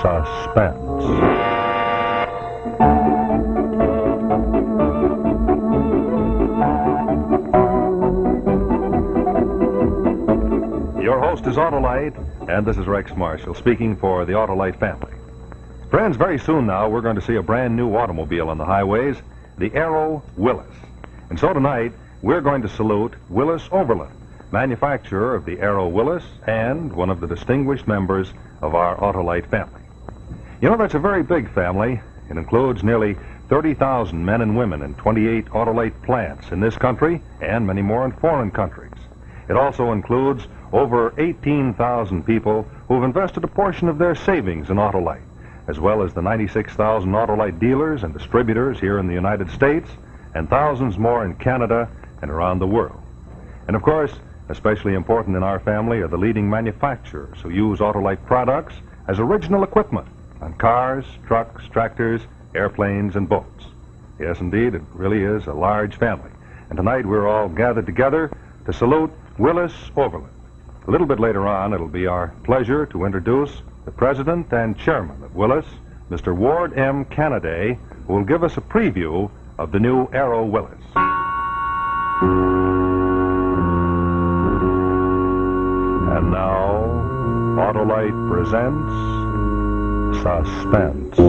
Suspense. Your host is Autolite, and this is Rex Marshall speaking for the Autolite family. Friends, very soon now we're going to see a brand new automobile on the highways, the Aero Willis. And so tonight we're going to salute Willis Overland, manufacturer of the Aero Willis and one of the distinguished members of our Autolite family. You know, that's a very big family. It includes nearly 30,000 men and women in 28 Autolite plants in this country and many more in foreign countries. It also includes over 18,000 people who've invested a portion of their savings in Autolite, as well as the 96,000 Autolite dealers and distributors here in the United States and thousands more in Canada and around the world. And of course, especially important in our family are the leading manufacturers who use Autolite products as original equipment on cars, trucks, tractors, airplanes, and boats. Yes, indeed, it really is a large family. And tonight we're all gathered together to salute Willis Overland. A little bit later on, it'll be our pleasure to introduce the president and chairman of Willis, Mr. Ward M. Cannaday, who will give us a preview of the new Aero Willis. And now, Autolite presents Suspense.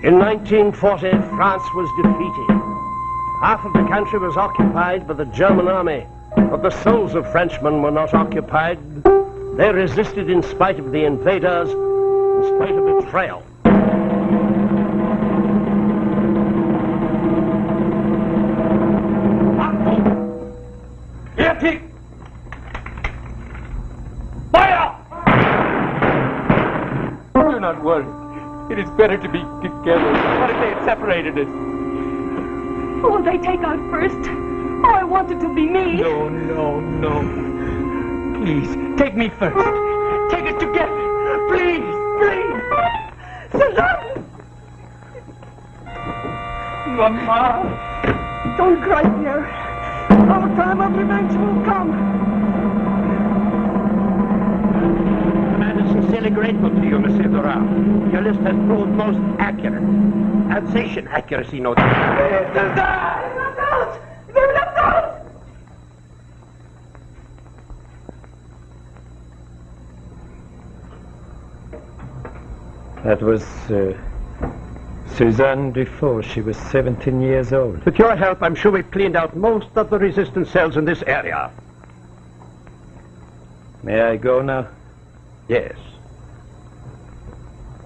In 1940, France was defeated. Half of the country was occupied by the German army, but the souls of Frenchmen were not occupied. They resisted in spite of the invaders, in spite of betrayal. Fire! Do not worry. It is better to be together. What if they had separated us? Who will they take out first? Oh, I want it to be me. No, no, no. Please, take me first. Take us together. Please, please. Suzanne! Mama. Don't cry, dear. Our time of revenge will come. Sincerely grateful to you, Monsieur Durand. Your list has proved most accurate. Alsatian accuracy, no doubt. They will not out! They will not out! That was Suzanne Dufault. She was 17 years old. With your help, I'm sure we've cleaned out most of the resistance cells in this area. May I go now? Yes.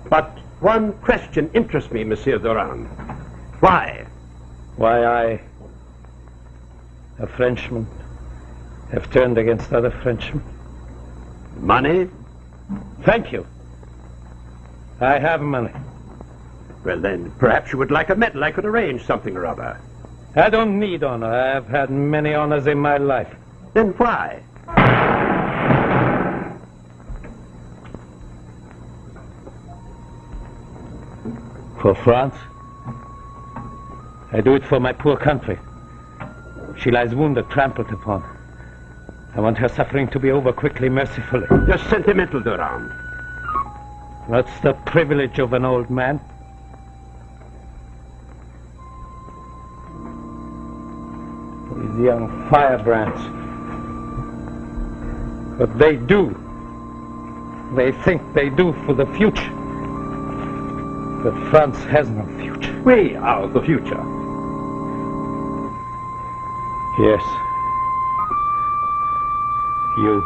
But one question interests me, Monsieur Durand. Why? Why I, a Frenchman, have turned against other Frenchmen. Money? Thank you. I have money. Well, then, perhaps you would like a medal. I could arrange something or other. I don't need honor. I have had many honors in my life. Then why? For France? I do it for my poor country. She lies wounded, trampled upon. I want her suffering to be over quickly, mercifully. You're sentimental, Durand. What's the privilege of an old man? These young firebrands. What they do, they think they do for the future. But France has no future. We are the future. Yes. You.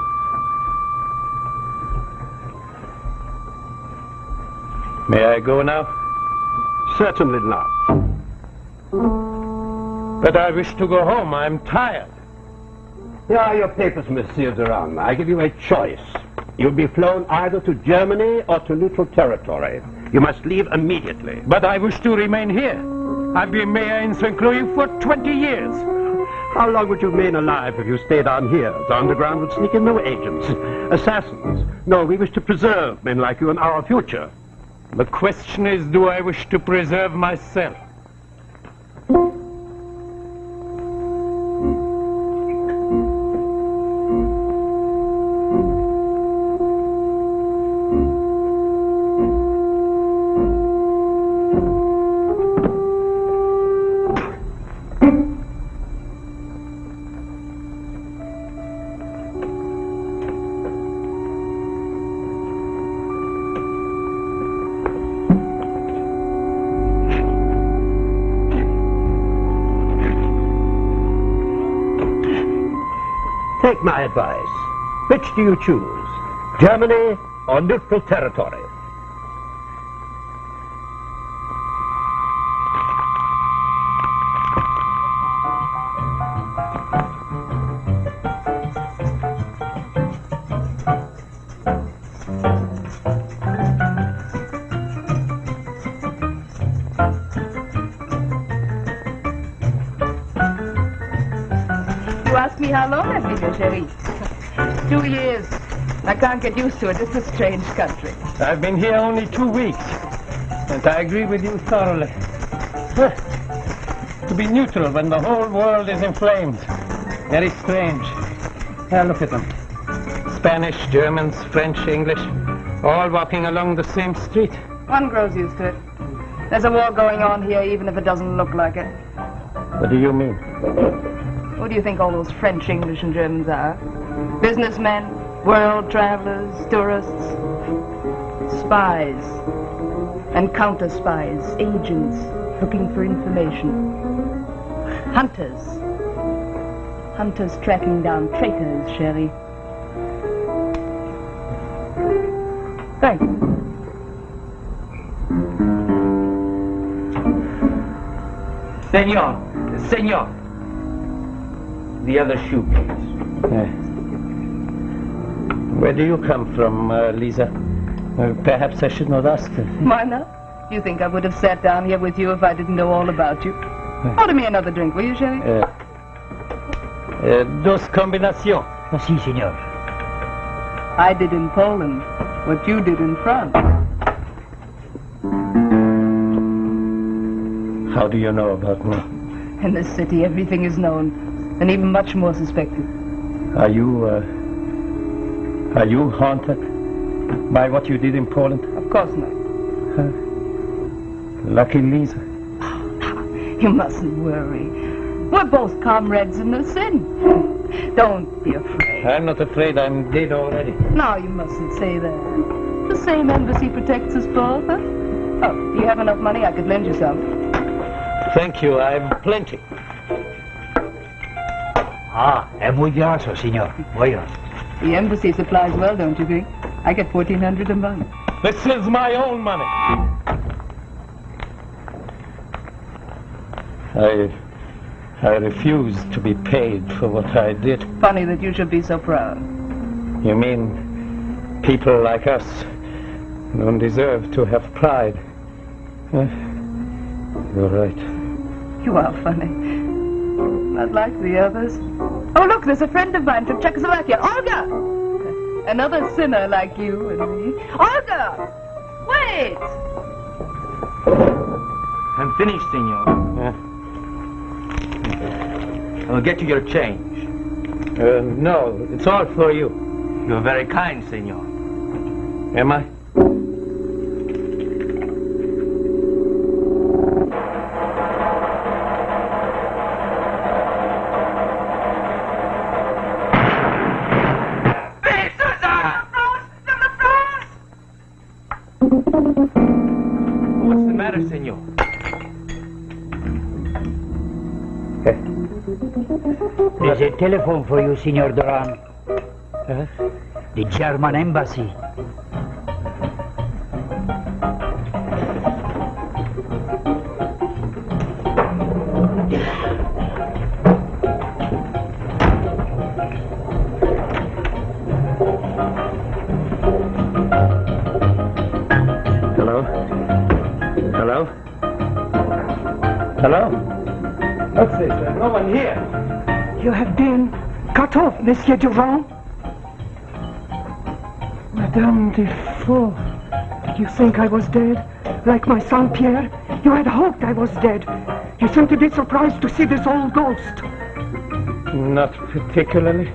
May I go now? Certainly not. But I wish to go home. I'm tired. Here are your papers, Monsieur Durand. I give you a choice. You'll be flown either to Germany or to neutral territory. You must leave immediately. But I wish to remain here. I've been mayor in St. Louis for 20 years. How long would you remain alive if you stayed on here? The underground would sneak in no agents, assassins. No, we wish to preserve men like you in our future. The question is, do I wish to preserve myself? Take my advice. Which do you choose? Germany or neutral territory? You asked me how long I've been here, Cherie. 2 years. I can't get used to it. It's a strange country. I've been here only 2 weeks. And I agree with you thoroughly. To be neutral when the whole world is in flames. Very strange. Now look at them. Spanish, Germans, French, English, all walking along the same street. One grows used to it. There's a war going on here, even if it doesn't look like it. What do you mean? Who do you think all those French, English, and Germans are? Businessmen, world travelers, tourists, spies, and counter-spies, agents looking for information. Hunters. Hunters tracking down traitors, Shelley. Thank you. Senor. The other shoe, please. Where do you come from, Lisa? Perhaps I should not ask her. Why not? You think I would have sat down here with you if I didn't know all about you? Order me another drink, will you, Shelley? Dos combinación. Si, senor. I did in Poland what you did in France. How do you know about me? In this city, everything is known, and even much more suspected. Are you haunted by what you did in Poland? Of course not. Lucky Lisa. You mustn't worry. We're both comrades in the sin. Don't be afraid. I'm not afraid. I'm dead already. No, you mustn't say that. The same embassy protects us both, huh? Oh, do you have enough money? I could lend you some. Thank you. I've plenty. Es muy graso, senor. Voyons. The embassy supplies well, don't you think? I get $1,400 a month. This is my own money. I refuse to be paid for what I did. Funny that you should be so proud. You mean people like us don't deserve to have pride? You're right. You are funny. Not like the others. Oh, look, there's a friend of mine from Czechoslovakia. Olga! Another sinner like you and me. Olga! Wait! finished, senor. I'll get you your change. No, it's all for you. You're very kind, senor. Am I? What's the matter, senor? There's a telephone for you, Signor Duran. The German embassy. Hello? Hello? Hello? What's this? There's no one here. You have been cut off, Monsieur Durand. Madame Defoe, you think I was dead? Like my son Pierre? You had hoped I was dead. You seem to be surprised to see this old ghost. Not particularly.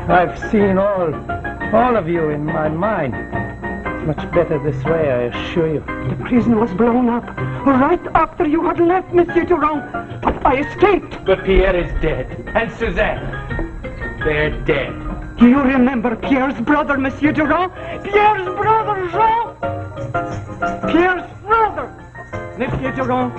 I've seen all of you in my mind. Much better this way, I assure you. The prison was blown up right after you had left, Monsieur Durand. But I escaped. But Pierre is dead. And Suzanne. They're dead. Do you remember Pierre's brother, Monsieur Durand? Pierre's brother, Jean! Pierre's brother! Monsieur Durand.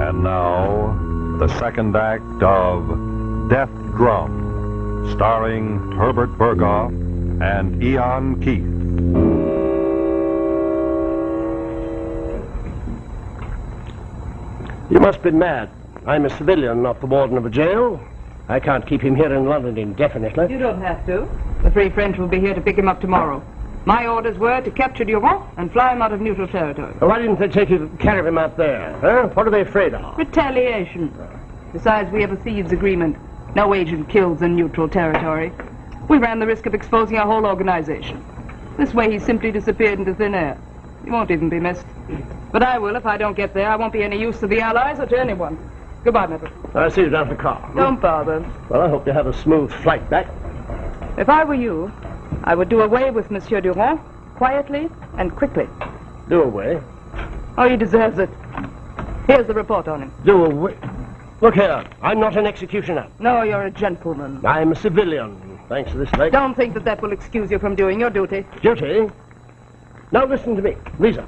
And now, the second act of Death Drum, starring Herbert Berghoff and Eon Keith. You must be mad. I'm a civilian, not the warden of a jail. I can't keep him here in London indefinitely. You don't have to. The Free French will be here to pick him up tomorrow. My orders were to capture Durand and fly him out of neutral territory. Why didn't they take you to carry him out there? Huh? What are they afraid of? Retaliation. Besides, we have a thieves' agreement. No agent kills in neutral territory. We ran the risk of exposing our whole organization. This way he simply disappeared into thin air. He won't even be missed. But I will if I don't get there. I won't be any use to the Allies or to anyone. Goodbye, Mevrouw. I'll see you down at the car. Don't bother. Well, I hope you have a smooth flight back. If I were you, I would do away with Monsieur Durand, quietly and quickly. Do away. Oh, he deserves it. Here's the report on him. Do away. Look here, I'm not an executioner. No, you're a gentleman. I'm a civilian, thanks to this leg. Don't think that will excuse you from doing your duty. Duty? Now listen to me, Lisa.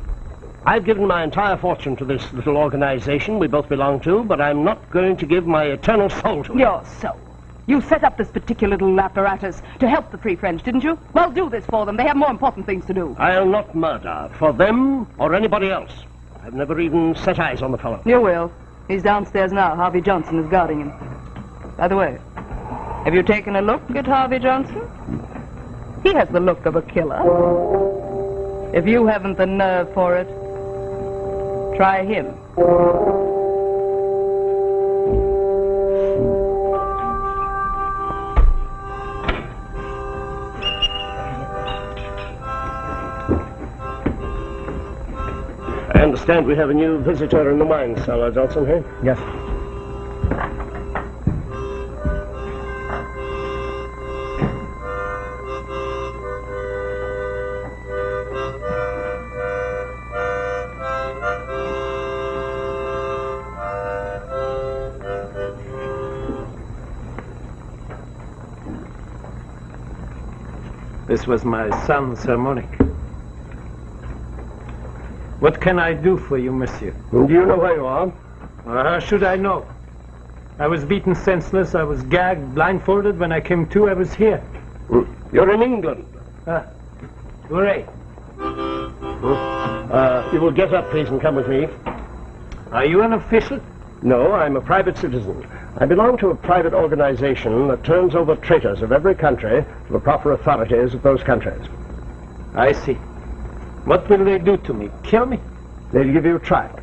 I've given my entire fortune to this little organization we both belong to, but I'm not going to give my eternal soul to it. Your soul. You set up this particular little apparatus to help the Free French, didn't you? Well, do this for them. They have more important things to do. I'll not murder, for them or anybody else. I've never even set eyes on the fellow. You will. He's downstairs now. Harvey Johnson is guarding him. By the way, have you taken a look at Harvey Johnson? He has the look of a killer. If you haven't the nerve for it, try him. I understand we have a new visitor in the wine cellar, Johnson, eh? Yes. This was my son's harmonic. What can I do for you, monsieur? Do you know where you are? How should I know? I was beaten senseless, I was gagged, blindfolded. When I came to, I was here. You're in England. Hooray. Hmm? You will get up, please, and come with me. Are you an official? No, I'm a private citizen. I belong to a private organization that turns over traitors of every country to the proper authorities of those countries. I see. What will they do to me? Kill me? They'll give you a trial.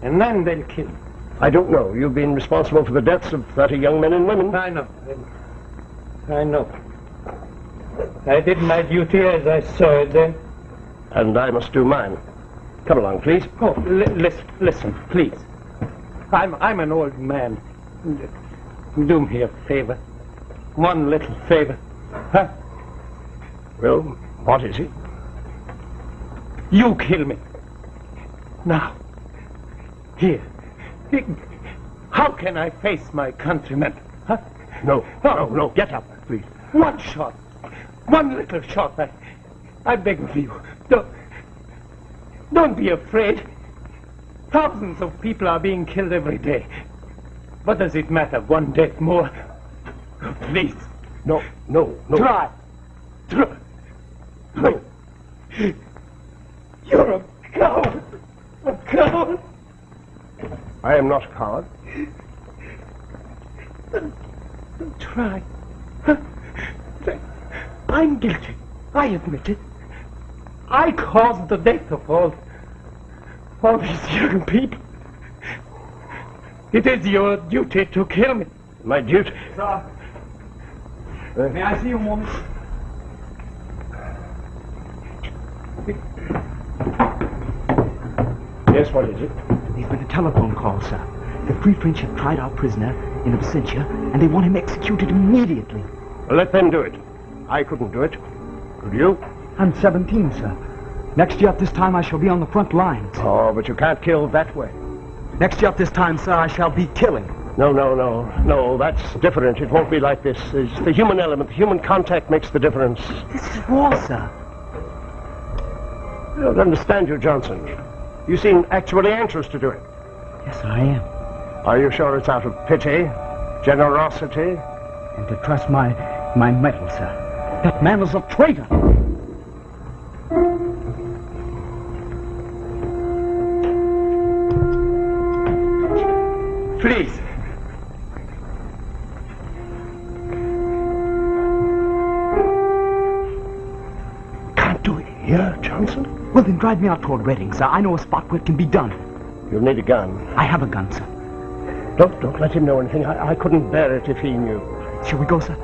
And then they'll kill me. I don't know. You've been responsible for the deaths of 30 young men and women. I know. I know. I did my duty as I saw it then. And I must do mine. Come along, please. Oh, listen, please. I'm an old man. Do me a favor. One little favor. Huh? Well, what is it? You kill me. Now. Here. How can I face my countrymen? Huh? No. Get up, please. One shot. One little shot. I beg of you. Don't be afraid. Thousands of people are being killed every day. What does it matter? One death more. Please. No. Try. No. You're a coward. A coward. I am not a coward. Try. I'm guilty. I admit it. I caused the death of all these young people. It is your duty to kill me. My duty? Sir, may I see you a moment? Yes, what is it? There's been a telephone call, sir. The Free French have tried our prisoner in absentia, and they want him executed immediately. Well, let them do it. I couldn't do it. Could you? I'm 17, sir. Next year at this time I shall be on the front lines. Oh, but you can't kill that way. Next year at this time, sir, I shall be killing. No, that's different. It won't be like this. It's the human element. The human contact makes the difference. This is war, sir. I don't understand you, Johnson. You seem actually anxious to do it. Yes, I am. Are you sure it's out of pity, generosity? And to trust my mettle, sir. That man is a traitor. Please. Can't do it here, Johnson. Well, then drive me out toward Reading, sir. I know a spot where it can be done. You'll need a gun. I have a gun, sir. Don't let him know anything. I couldn't bear it if he knew. Shall we go, sir?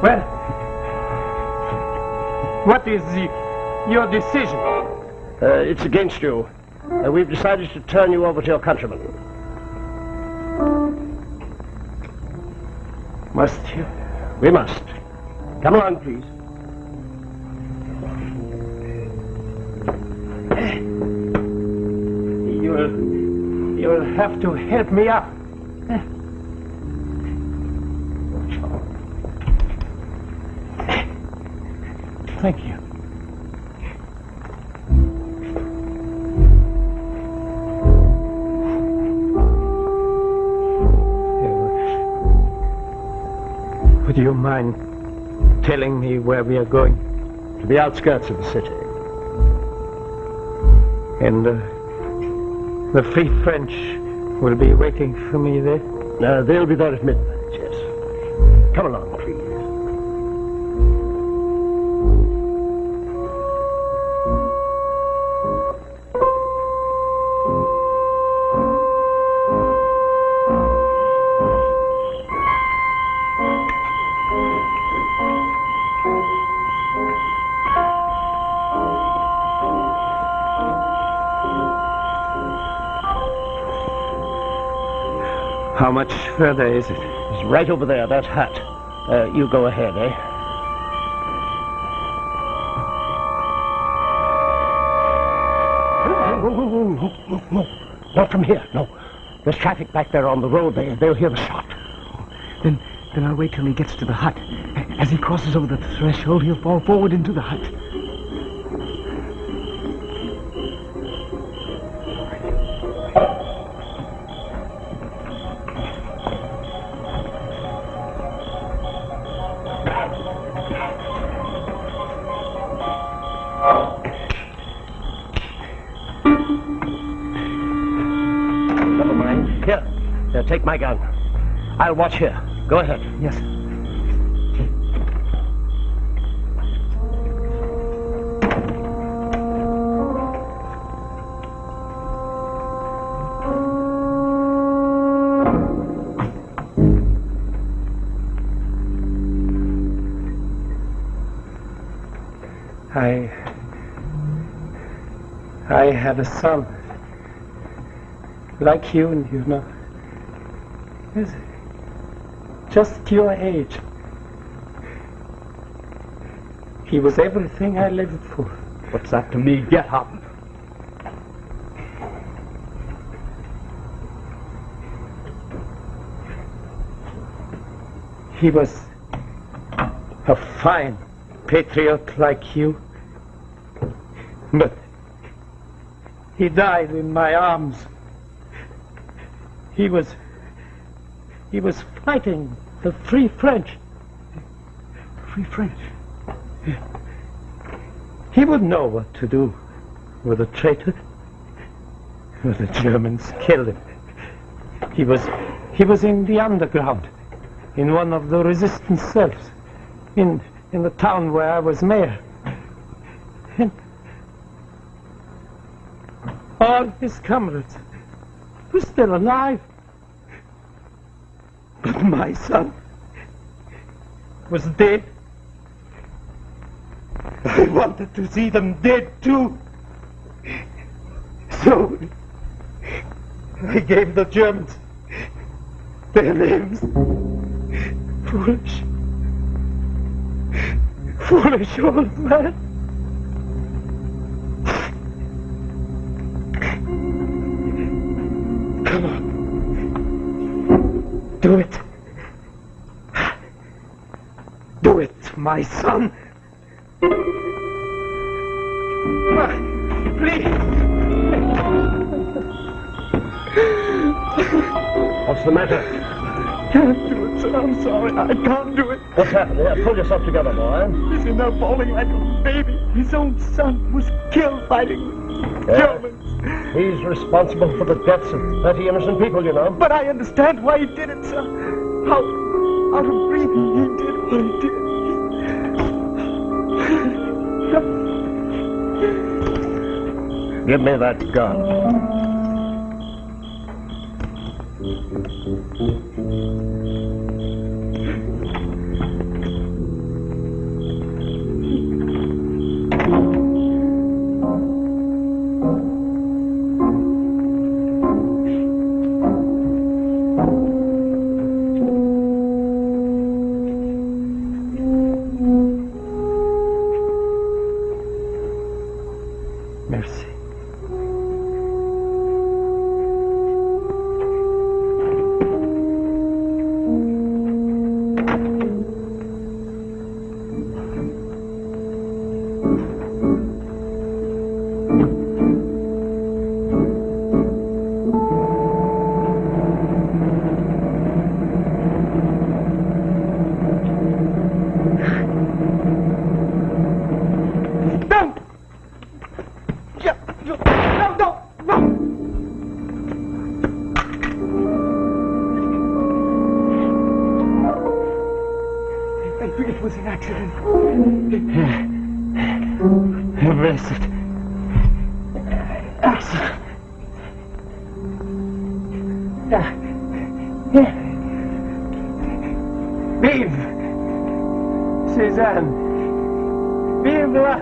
Well, what is your decision? It's against you. We've decided to turn you over to your countrymen. Must you? We must. Come along, please. You'll have to help me up. Thank you. Would you mind telling me where we are going? To the outskirts of the city. And the Free French will be waiting for me there? They'll be there at midnight, yes. Come along, please. How much further is it? It's right over there, that hut. You go ahead, eh? No. Not from here, no. There's traffic back there on the road. They'll hear the shot. Then I'll wait till he gets to the hut. As he crosses over the threshold, he'll fall forward into the hut. Never mind. Here, take my gun. I'll watch here. Go ahead. Yes. I have a son. Like you know. He's just your age. He was everything I lived for. What's that to me? Get up. He was a fine patriot like you. But he died in my arms. He was fighting the Free French. Free French? He would know what to do with a traitor. But the Germans killed him. He was in the underground, in one of the resistance cells, in the town where I was mayor. And all his comrades were still alive. But my son was dead. I wanted to see them dead too. So I gave the Germans their names. Foolish old man. Come on. Do it. Do it, my son. Please. What's the matter? Can't do it, sir. I'm sorry. I can't do it. What's happened? Here, pull yourself together, boy. He's in there bawling like a baby. His own son was killed fighting the Germans. He's responsible for the deaths of 30 innocent people, you know. But I understand why he did it, sir. How out of breathing he did what he did. Give me that gun. Merci. It was an accident. Blessed. Accident. Vive! Suzanne! Vive la...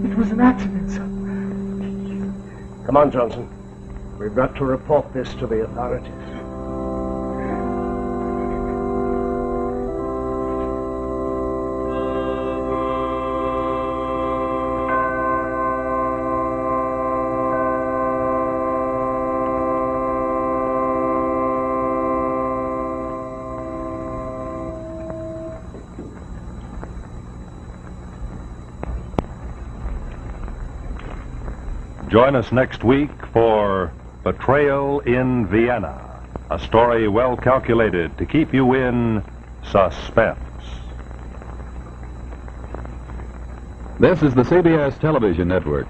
It was an accident, sir. Come on, Johnson. We've got to report this to the authorities. Join us next week for Betrayal in Vienna, a story well calculated to keep you in suspense. This is the CBS Television Network.